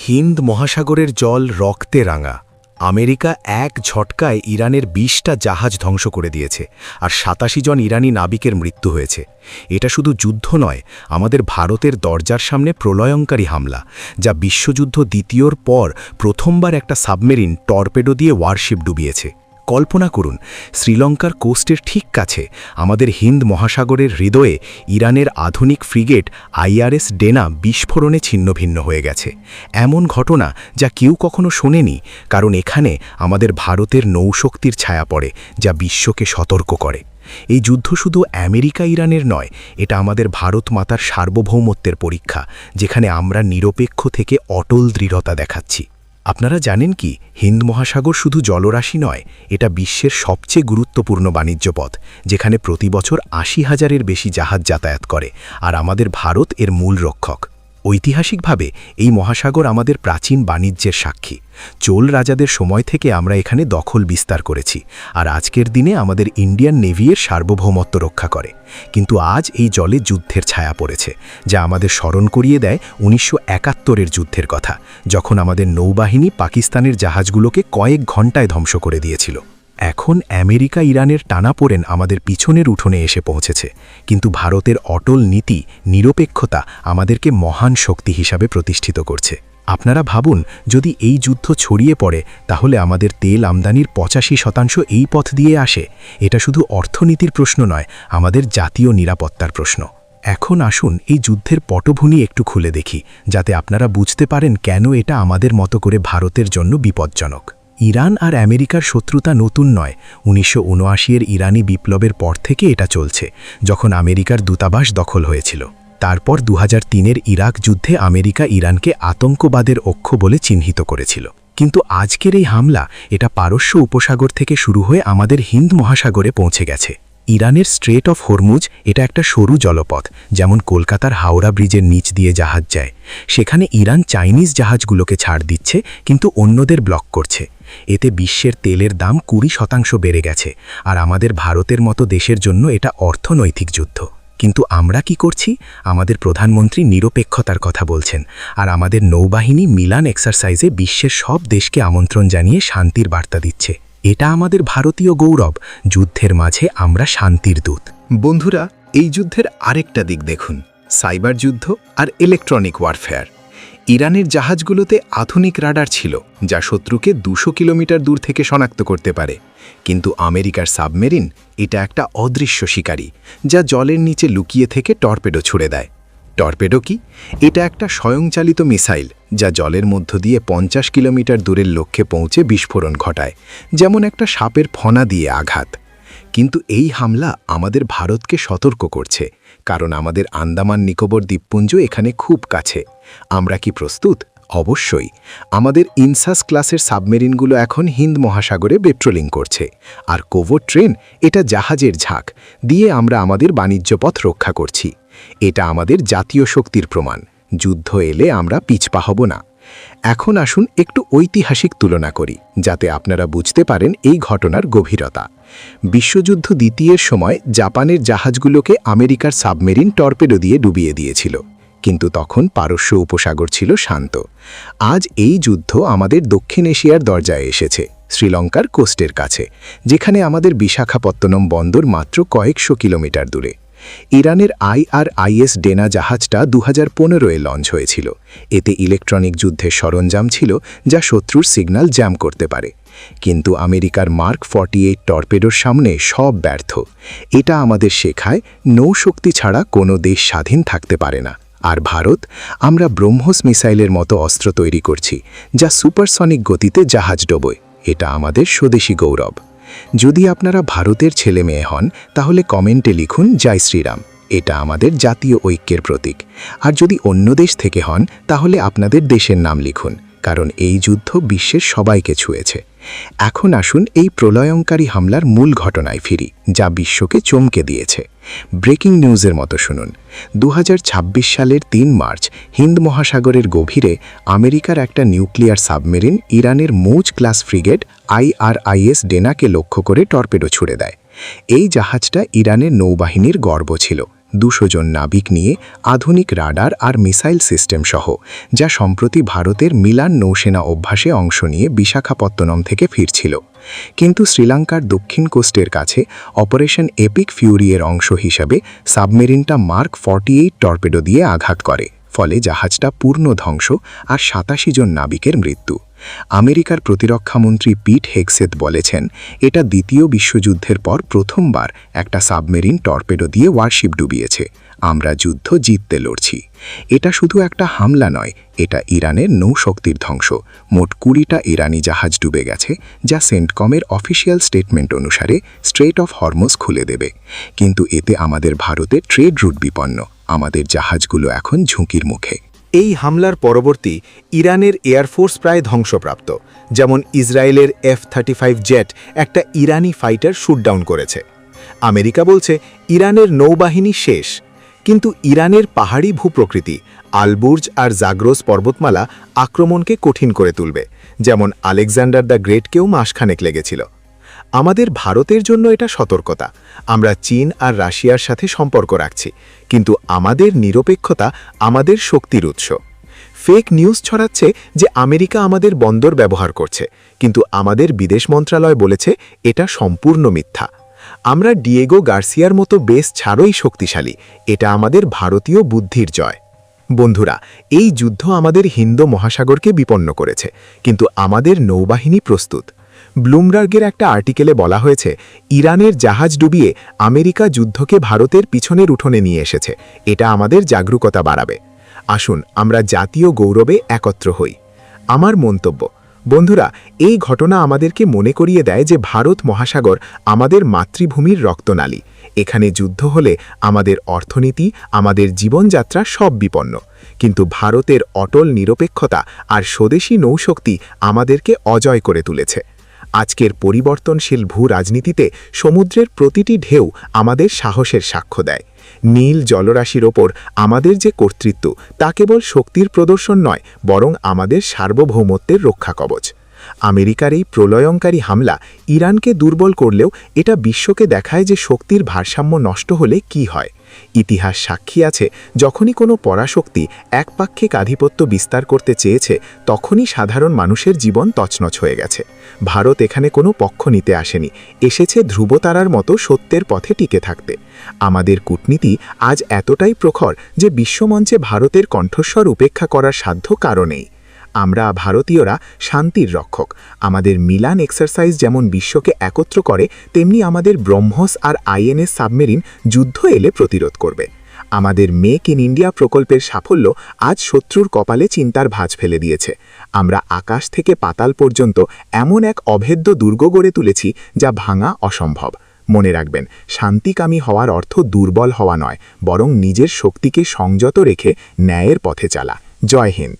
হিন্দ মহাসাগরের জল রক্তে রাঙা। আমেরিকা এক ঝটকায় ইরানের ২০টা জাহাজ ধ্বংস করে দিয়েছে, আর ৮৭ জন ইরানি নাবিকের মৃত্যু হয়েছে। এটা শুধু যুদ্ধ নয়, আমাদের ভারতের দরজার সামনে প্রলয়ঙ্কারী হামলা, যা বিশ্বযুদ্ধ দ্বিতীয়র পর প্রথমবার একটা সাবমেরিন টর্পেডো দিয়ে ওয়ারশিপ ডুবিয়েছে। কল্পনা করুন, শ্রীলঙ্কার কোস্টের ঠিক কাছে আমাদের হিন্দ মহাসাগরের হৃদয়ে ইরানের আধুনিক ফ্রিগেট IRS ডেনা বিস্ফোরণে ছিন্নভিন্ন হয়ে গেছে। এমন ঘটনা যা কেউ কখনো শোনেনি, কারণ এখানে আমাদের ভারতের নৌশক্তির ছায়া পড়ে, যা বিশ্বকে সতর্ক করে। এই যুদ্ধ শুধু আমেরিকা ইরানের নয়, এটা আমাদের ভারত মাতার সার্বভৌমত্বের পরীক্ষা, যেখানে আমরা নিরপেক্ষ থেকে অটল দৃঢ়তা দেখাচ্ছি। আপনারা জানেন কি, হিন্দ মহাসাগর শুধু জলরাশি নয়, এটা বিশ্বের সবচেয়ে গুরুত্বপূর্ণ বাণিজ্য পথ, যেখানে প্রতি বছর ৮০,০০০-এর বেশি জাহাজ যাতায়াত করে, আর আমাদের ভারত এর মূল রক্ষক। ঐতিহাসিকভাবে এই মহাসাগর আমাদের প্রাচীন বাণিজ্যের সাক্ষী। চোল রাজাদের সময় থেকে আমরা এখানে দখল বিস্তার করেছি, আর আজকের দিনে আমাদের ইন্ডিয়ান নেভির সার্বভৌমত্ব রক্ষা করে। কিন্তু আজ এই জলে যুদ্ধের ছায়া পড়েছে, যা আমাদের স্মরণ করিয়ে দেয় ১৯৭১-এর যুদ্ধের কথা, যখন আমাদের নৌবাহিনী পাকিস্তানের জাহাজগুলোকে কয়েক ঘণ্টায় ধ্বংস করে দিয়েছিল। এখন আমেরিকা ইরানের টানাপোড়েন আমাদের পিছনের উঠোনে এসে পৌঁছেছে, কিন্তু ভারতের অটল নীতি, নিরপেক্ষতা আমাদেরকে মহান শক্তি হিসাবে প্রতিষ্ঠিত করছে। আপনারা ভাবুন, যদি এই যুদ্ধ ছড়িয়ে পড়ে, তাহলে আমাদের তেল আমদানির ৮৫% এই পথ দিয়ে আসে। এটা শুধু অর্থনীতির প্রশ্ন নয়, আমাদের জাতীয় নিরাপত্তার প্রশ্ন। এখন আসুন এই যুদ্ধের পটভূমি একটু খুলে দেখি, যাতে আপনারা বুঝতে পারেন কেন এটা আমাদের মতো করে ভারতের জন্য বিপজ্জনক। ইরান আর আমেরিকার শত্রুতা নতুন নয়। ১৯৭৯-এর ইরানি বিপ্লবের পর থেকে এটা চলছে, যখন আমেরিকার দূতাবাস দখল হয়েছিল। তারপর ২০০৩-এর ইরাক যুদ্ধে আমেরিকা ইরানকে আতঙ্কবাদের অক্ষ বলে চিহ্নিত করেছিল। কিন্তু আজকের এই হামলা, এটা পারস্য উপসাগর থেকে শুরু হয়ে আমাদের হিন্দ মহাসাগরে পৌঁছে গেছে। ইরানের স্ট্রেট অফ হরমুজ, এটা একটা সরু জলপথ, যেমন কলকাতার হাওড়া ব্রিজের নিচ দিয়ে জাহাজ যায়। সেখানে ইরান চাইনিজ জাহাজগুলোকে ছাড় দিচ্ছে, কিন্তু অন্যদের ব্লক করছে। এতে বিশ্বের তেলের দাম ২০% বেড়ে গেছে, আর আমাদের ভারতের মতো দেশের জন্য এটা অর্থনৈতিক যুদ্ধ। কিন্তু আমরা কি করছি? আমাদের প্রধানমন্ত্রী নিরপেক্ষতার কথা বলছেন, আর আমাদের নৌবাহিনী মিলান এক্সারসাইজে বিশ্বের সব দেশকে আমন্ত্রণ জানিয়ে শান্তির বার্তা দিচ্ছে। এটা আমাদের ভারতীয় গৌরব। যুদ্ধের মাঝে আমরা শান্তির দূত। বন্ধুরা, এই যুদ্ধের আরেকটা দিক দেখুন, সাইবার যুদ্ধ আর ইলেকট্রনিক ওয়ারফেয়ার। ইরানের জাহাজগুলোতে আধুনিক রাডার ছিল, যা শত্রুকে ২০০ কিলোমিটার দূর থেকে শনাক্ত করতে পারে। কিন্তু আমেরিকার সাবমেরিন, এটা একটা অদৃশ্য শিকারী, যা জলের নিচে লুকিয়ে থেকে টর্পেডো ছুড়ে দেয়। টর্পেডো কি? এটা একটা স্বয়ংচালিত মিসাইল, যা জলের মধ্য দিয়ে ৫০ কিলোমিটার দূরের লক্ষ্যে পৌঁছে বিস্ফোরণ ঘটায়, যেমন একটা সাপের ফনা দিয়ে আঘাত। কিন্তু এই হামলা আমাদের ভারতকে সতর্ক করছে, কারণ আমাদের আন্দামান নিকোবর দ্বীপপুঞ্জ এখানে খুব কাছে। আমরা কি প্রস্তুত? অবশ্যই। আমাদের ইনসাস ক্লাসের সাবমেরিনগুলো এখন হিন্দ মহাসাগরে পেট্রোলিং করছে, আর কোভোট ট্রেন, এটা জাহাজের ঝাঁক দিয়ে আমরা আমাদের বাণিজ্য পথ রক্ষা করছি। এটা আমাদের জাতীয় শক্তির প্রমাণ। যুদ্ধ এলে আমরা পিছপা হব না। এখন আসুন একটু ঐতিহাসিক তুলনা করি, যাতে আপনারা বুঝতে পারেন এই ঘটনার গভীরতা। বিশ্বযুদ্ধ দ্বিতীয়ের সময় জাপানের জাহাজগুলোকে আমেরিকার সাবমেরিন টর্পেডো দিয়ে ডুবিয়ে দিয়েছিল, কিন্তু তখন পারস্য উপসাগর ছিল শান্ত। আজ এই যুদ্ধ আমাদের দক্ষিণ এশিয়ার দরজায় এসেছে, শ্রীলঙ্কার কোস্টের কাছে, যেখানে আমাদের বিশাখাপত্তনম বন্দর মাত্র কয়েকশো কিলোমিটার দূরে। ইরানের IRIS ডেনা জাহাজটা ২০১৫-এ লঞ্চ হয়েছিল। এতে ইলেকট্রনিক যুদ্ধের সরঞ্জাম ছিল, যা শত্রুর সিগন্যাল জ্যাম করতে পারে। কিন্তু আমেরিকার মার্ক 48 টর্পেডোর সামনে সব ব্যর্থ। এটা আমাদের শেখায়, নৌশক্তি ছাড়া কোনো দেশ স্বাধীন থাকতে পারে না। আর ভারত, আমরা ব্রহ্মোস মিসাইলের মতো অস্ত্র তৈরি করছি, যা সুপারসনিক গতিতে জাহাজ ডোবোয়। এটা আমাদের স্বদেশী গৌরব। যদি আপনারা ভারতের ছেলে মেয়ে হন, তাহলে কমেন্টে লিখুন জয় শ্রীরাম। এটা আমাদের জাতীয় ঐক্যের প্রতীক। আর যদি অন্য দেশ থেকে হন, তাহলে আপনাদের দেশের নাম লিখুন, কারণ এই যুদ্ধ বিশ্বের সবাইকে ছুঁয়েছে। এখন আসুন এই প্রলয়ঙ্কারী হামলার মূল ঘটনায় ফিরি, যা বিশ্বকে চমকে দিয়েছে। ব্রেকিং নিউজের মতো শুনুন। ২০২৬ সালের ৩ মার্চ হিন্দ মহাসাগরের গভীরে আমেরিকার একটা নিউক্লিয়ার সাবমেরিন ইরানের মৌজ ক্লাস ফ্রিগেট IRIS ডেনাকে লক্ষ্য করে টর্পেডো ছুড়ে দেয়। এই জাহাজটা ইরানের নৌবাহিনীর গর্ব ছিল, 200 জন নাবিক নিয়ে আধুনিক রাডার আর মিসাইল সিস্টেম সহ, যা সম্প্রতি ভারতের মিলান নৌসেনা অভ্যাসে অংশ নিয়ে বিশাখাপত্তনম থেকে ফিরছিল। কিন্তু শ্রীলঙ্কার দক্ষিণ কোস্টের কাছে অপারেশন এপিক ফিউরি এর অংশ হিসাবে সাবমেরিনটা মার্ক 48 টর্পেডো দিয়ে আঘাত করে, ফলে জাহাজটা পূর্ণ ধ্বংস আর 87 জন নাবিকের মৃত্যু। আমেরিকার প্রতিরক্ষামন্ত্রী পিট হেগসেথ বলেছেন, এটা দ্বিতীয় বিশ্বযুদ্ধের পর প্রথমবার একটা সাবমেরিন টর্পেডো দিয়ে ওয়ারশিপ ডুবিয়েছে। আমরা যুদ্ধ জিততে লড়ছি। এটা শুধু একটা হামলা নয়, এটা ইরানের নৌশক্তির ধ্বংস। মোট 20টা ইরানি জাহাজ ডুবে গেছে, যা সেন্টকমের অফিসিয়াল স্টেটমেন্ট অনুসারে স্ট্রেট অফ হরমুজ খুলে দেবে। কিন্তু এতে আমাদের ভারতের ট্রেড রুট বিপন্ন। আমাদের জাহাজগুলো এখন ঝুঁকির মুখে। এই হামলার পরবর্তী ইরানের এয়ারফোর্স প্রায় ধ্বংসপ্রাপ্ত। যেমন ইসরায়েলের F-35 জেট একটা ইরানি ফাইটার শুটডাউন করেছে। আমেরিকা বলছে ইরানের নৌবাহিনী শেষ, কিন্তু ইরানের পাহাড়ি ভূপ্রকৃতি আলবুর্জ আর জাগ্রোস পর্বতমালা আক্রমণকে কঠিন করে তুলবে, যেমন আলেকজান্ডার দ্য গ্রেটকেও মাসখানেক লেগেছিল। আমাদের ভারতের জন্য এটা সতর্কতা। আমরা চীন আর রাশিয়ার সাথে সম্পর্ক রাখছি, কিন্তু আমাদের নিরপেক্ষতা আমাদের শক্তির উৎস। ফেক নিউজ ছড়াচ্ছে যে আমেরিকা আমাদের বন্দর ব্যবহার করছে, কিন্তু আমাদের বিদেশ মন্ত্রণালয় বলেছে এটা সম্পূর্ণ মিথ্যা। আমরা ডিয়েগো গার্সিয়ার মতো বেশ ছাড়ই শক্তিশালী। এটা আমাদের ভারতীয় বুদ্ধির জয়। বন্ধুরা, এই যুদ্ধ আমাদের হিন্দ মহাসাগরকে বিপন্ন করেছে, কিন্তু আমাদের নৌবাহিনী প্রস্তুত। ব্লুমবার্গের একটা আর্টিকেলে বলা হয়েছে, ইরানের জাহাজ ডুবিয়ে আমেরিকা যুদ্ধকে ভারতের পিছনের উঠোনে নিয়ে এসেছে। এটা আমাদের জাগরুকতা বাড়াবে। আসুন আমরা জাতীয় গৌরবে একত্র হই। আমার মন্তব্য, বন্ধুরা, এই ঘটনা আমাদেরকে মনে করিয়ে দেয় যে ভারত মহাসাগর আমাদের মাতৃভূমির রক্তনালী। এখানে যুদ্ধ হলে আমাদের অর্থনীতি, আমাদের জীবনযাত্রা সব বিপন্ন। কিন্তু ভারতের অটল নিরপেক্ষতা আর স্বদেশী নৌশক্তি আমাদেরকে অজয় করে তুলেছে। আজকের পরিবর্তনশীল ভূ রাজনীতিতে সমুদ্রের প্রতিটি ঢেউ আমাদের সাহসের সাক্ষ্য দেয়। নীল জলরাশির ওপর আমাদের যে কর্তৃত্ব, তা কেবল শক্তির প্রদর্শন নয়, বরং আমাদের সার্বভৌমত্বের রক্ষা কবচ। আমেরিকার এই প্রলয়ঙ্কারী হামলা ইরানকে দুর্বল করলেও এটা বিশ্বকে দেখায় যে শক্তির ভারসাম্য নষ্ট হলে কি হয়। ইতিহাস সাক্ষী আছে, যখনই কোনো পরাশক্তি একপাক্ষিক আধিপত্য বিস্তার করতে চেয়েছে, তখনই সাধারণ মানুষের জীবন তছনছ হয়ে গেছে। ভারত এখানে কোনো পক্ষ নিতে আসেনি, এসেছে ধ্রুবতারার মতো সত্যের পথে টিকে থাকতে। আমাদের কূটনীতি আজ এতটাই প্রখর যে বিশ্বমঞ্চে ভারতের কণ্ঠস্বর উপেক্ষা করার সাধ্য কারো নেই। আমরা ভারতীয়রা শান্তির রক্ষক। আমাদের মিলান এক্সারসাইজ যেমন বিশ্বকে একত্র করে, তেমনি আমাদের ব্রহ্মস আর INS সাবমেরিন যুদ্ধ এলে প্রতিরোধ করবে। আমাদের মেক ইন ইন্ডিয়া প্রকল্পের সাফল্য আজ শত্রুর কপালে চিন্তার ভাঁজ ফেলে দিয়েছে। আমরা আকাশ থেকে পাতাল পর্যন্ত এমন এক অভেদ্য দুর্গ গড়ে তুলেছি যা ভাঙা অসম্ভব। মনে রাখবেন, শান্তিকামী হওয়ার অর্থ দুর্বল হওয়া নয়, বরং নিজের শক্তিকে সংযত রেখে ন্যায়ের পথে চালা। জয় হিন্দ।